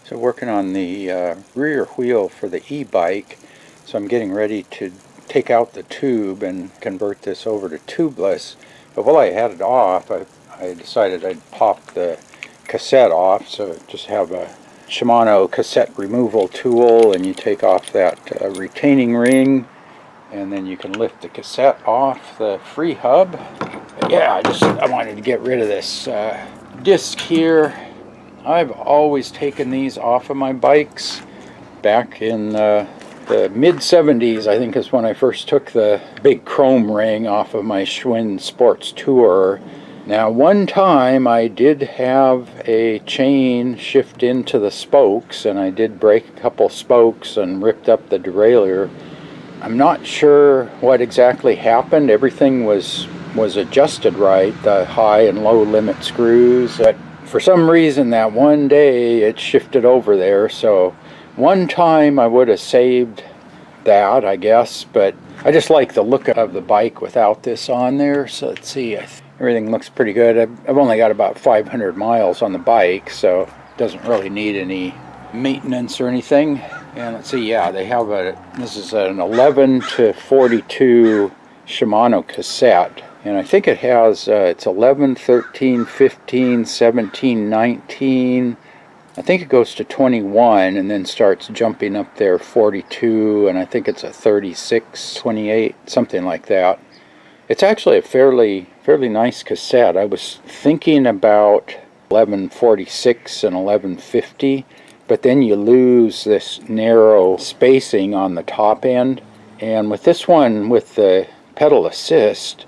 So working on the rear wheel for the e-bike, so I'm getting ready to take out the tube and convert this over to tubeless. But while I had it off, I decided I'd pop the cassette off. So just have a Shimano cassette removal tool, and you take off that retaining ring, and then you can lift the cassette off the free hub. But yeah, I wanted to get rid of this disc here. I've always taken these off of my bikes. Back in the mid-70s, I think, is when I first took the big chrome ring off of my Schwinn Sports Tourer. Now, one time I did have a chain shift into the spokes, and I did break a couple spokes and ripped up the derailleur. I'm not sure what exactly happened. Everything was adjusted right, the high and low limit screws, but for some reason that one day it shifted over there. So one time I would have saved that, I guess, but I just like the look of the bike without this on there. So let's see, everything looks pretty good. I've only got about 500 miles on the bike, so it doesn't really need any maintenance or anything. And let's see, yeah, they have this is an 11 to 42 Shimano cassette. And I think it has, it's 11, 13, 15, 17, 19. I think it goes to 21 and then starts jumping up there, 42, and I think it's a 36, 28, something like that. It's actually a fairly nice cassette. I was thinking about 1146 and 1150, but then you lose this narrow spacing on the top end. And with this one, with the pedal assist,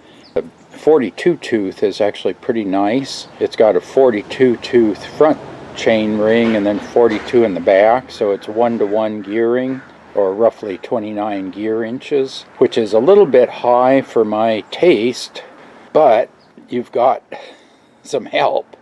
42 tooth is actually pretty nice. It's got a 42 tooth front chain ring and then 42 in the back, so it's 1-to-1 gearing, or roughly 29 gear inches, which is a little bit high for my taste, but you've got some help.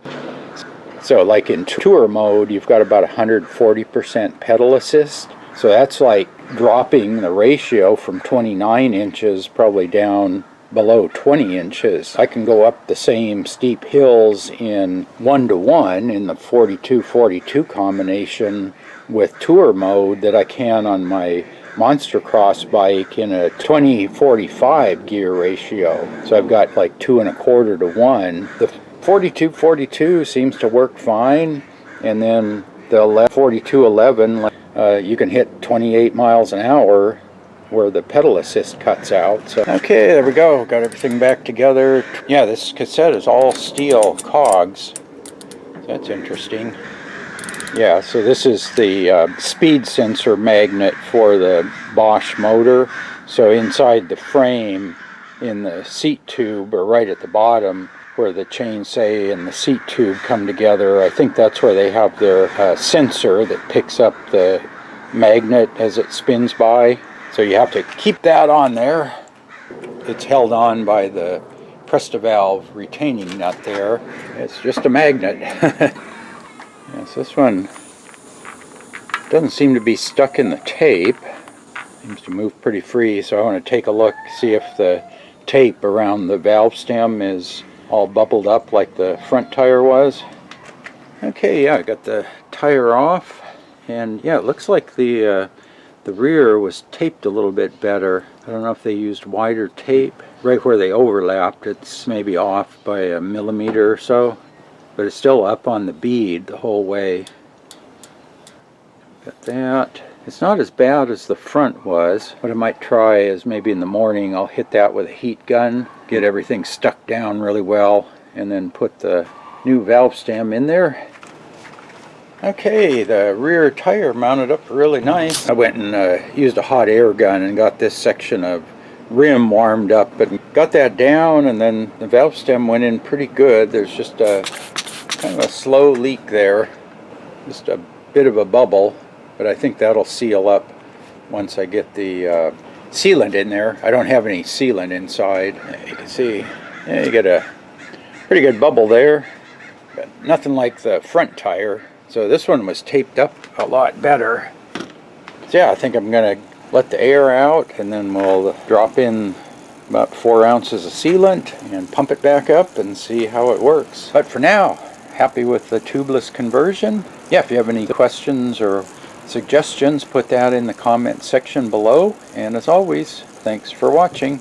So like in tour mode, you've got about 140% pedal assist, so that's like dropping the ratio from 29 inches probably down below 20 inches. I can go up the same steep hills in 1-to-1 in the 42-42 combination with tour mode that I can on my Monster Cross bike in a 20-45 gear ratio. So I've got like 2 1/4 to 1. The 42-42 seems to work fine, and then the 42-11, you can hit 28 miles an hour where the pedal assist cuts out. So okay, there we go, got everything back together. Yeah, this cassette is all steel cogs. That's interesting. Yeah, so this is the speed sensor magnet for the Bosch motor. So inside the frame, in the seat tube, or right at the bottom where the chainstay and the seat tube come together, I think that's where they have their sensor that picks up the magnet as it spins by. So you have to keep that on there. It's held on by the Teravail retaining nut there. It's just a magnet. Yes, this one doesn't seem to be stuck in the tape. Seems to move pretty free, so I want to take a look, see if the tape around the valve stem is all bubbled up like the front tire was. Okay, yeah, I got the tire off, and yeah, it looks like the rear was taped a little bit better. I don't know if they used wider tape. Right where they overlapped, it's maybe off by a millimeter or so, but it's still up on the bead the whole way. Got that. It's not as bad as the front was. What I might try is maybe in the morning I'll hit that with a heat gun, get everything stuck down really well, and then put the new valve stem in there. Okay, the rear tire mounted up really nice. I went and used a hot air gun and got this section of rim warmed up, but got that down, and then the valve stem went in pretty good. There's just a kind of a slow leak there, just a bit of a bubble, but I think that'll seal up once I get the sealant in there. I don't have any sealant inside. You can see, yeah, you get a pretty good bubble there, but nothing like the front tire. So this one was taped up a lot better. So yeah, I think I'm going to let the air out, and then we'll drop in about 4 ounces of sealant and pump it back up and see how it works. But for now, happy with the tubeless conversion. Yeah, if you have any questions or suggestions, put that in the comment section below. And as always, thanks for watching.